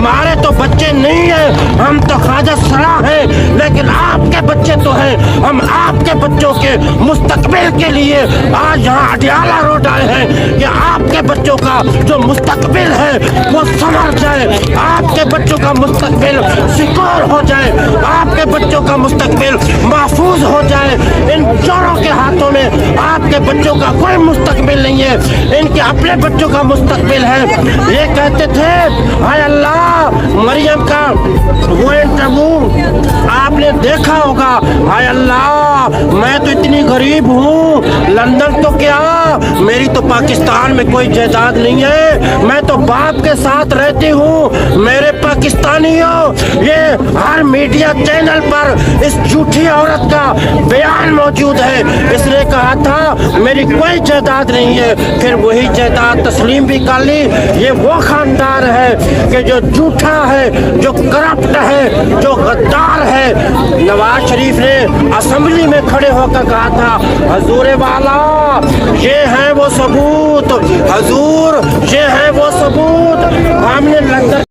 हमारे तो बच्चे नहीं हैं, हम तो ख्वाजा सरा हैं, लेकिन आपके बच्चे तो हैं। हम आपके बच्चों के मुस्तकबिल के लिए आज यहाँ अडियाला रोड आए हैं कि आपके बच्चों का जो मुस्तकबिल है वो संवर जाए, आपके बच्चों का मुस्तकबिल सिक्योर हो जाए, आपके बच्चों का मुस्तकबिल महफूज हो जाए। इन चोरों के हाथों में आपके बच्चों का कोई मुस्तकबिल नहीं है, इनके अपने बच्चों का मुस्तकबिल है। ये कहते थे हाय अल्लाह, मरियम का वो इंटरव्यू आपने देखा होगा, हाय अल्लाह मैं तो इतनी गरीब हूँ, लंदन तो क्या मेरी तो पाकिस्तान में कोई जायदाद नहीं है, मैं तो बाप के साथ रहती हूँ, मेरे पाकिस्तानियों। ये हर मीडिया चैनल पर इस झूठी औरत का बयान मौजूद है। इसने कहा था मेरी कोई जायदाद नहीं है, फिर वही जायदाद तस्लीम भी कर ली। ये वो खानदान है कि जो झूठा है, जो करप्ट है, जो गद्दार है। नवाज शरीफ ने असेंबली में खड़े होकर कहा था हजूर वाला ये है वो सबूत, हजूर ये है वो सबूत, हमने लंदन